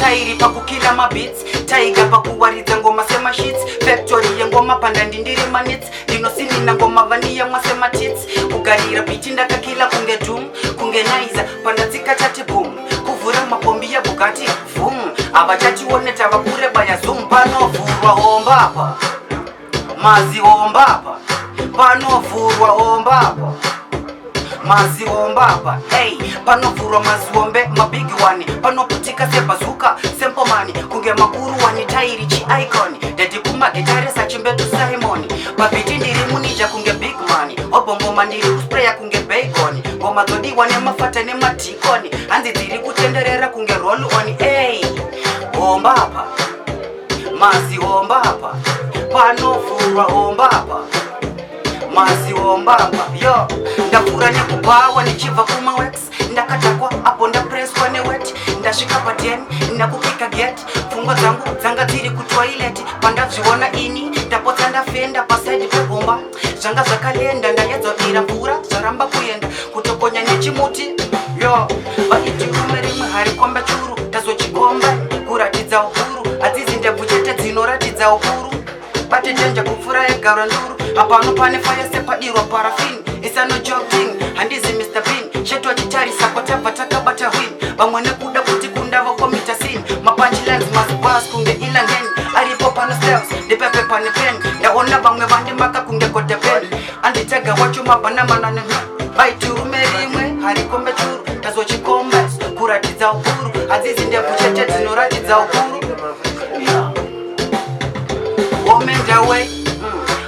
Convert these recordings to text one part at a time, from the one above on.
tairi pakukila mabits, taiga pakuwaridza ngoma sema shits, factory yengoma panda ndindiri manits, ndinosinina ngoma vaniya mwasema tits, kugarira biti ndakakila kunge doom, kunge naiza panda tsika chati boom, kuvura mapombi ya Bugatti vum, avachachione tavakure baya zoom, panovurwa hombapa mazi hombapa, panovurwa hombapa mazi hombapa, hey, panovurwa mazi hombe mabigi wani, panoputika sebazuka sempomani, kunge makuru wani tairi chi icon, dedi kuma gitare sachimbetu Simoni, papiti ndiri munija kunge big money, obombo mandiri kuspraya kunge bacon, ngoma zodi wane mafata ne matikoni, hanzi ziri kutenderera kunge roll on, hey, hombapa mazi hombapa, panovurwa hombapa mazi hombapa, yo ndavura nekubawa nichiva kumawex, ndakatakwa apo ndapreswa newet, ndasvika pateni ndakupika get, pfungwa dzangu dzanga dziri kutoilet, pandazviona ini ndapotsa ndafenda pasaidi pegomba, zvanga zvakalenda ndayedzabira mvura zvaramba kuenda kutokonya nechimuti, yo vaiti rume rimwe hari kombe churu tazochikomba kuratidza ukuru, hadzizi ndebvu chete dzinoratidza ukuru, batitenja kupfura yegara nduru, apano pane fire sepadirwa parafini, isano joking handizi Mr. Bean, shetu achitarisa kwatabva takabata win, vamwe nekuda kuti kunda vakomita scene, mapunchlines mazibas kunge ilandeni, aripo pano steps ndipepe pane pen, ndaona vamwe vandimaka kunge kote pen, anditega wacho mabanamanane, vaiti rume rimwe hari kombe churu tazochikomba kuratidza ukuru, hadzizi ndebvu chete dzinoratidza ukuru, omenda way,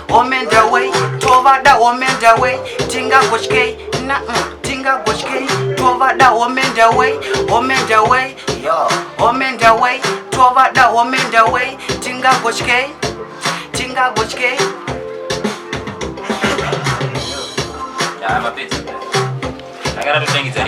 omenda way, tovada omenda way, tinga gochkei na tinga gochkei, tovada omenda way, yo omenda way, tovada omenda way, tinga gochkei, tinga gochkei. Ya, I'm a bit. I gotta do things that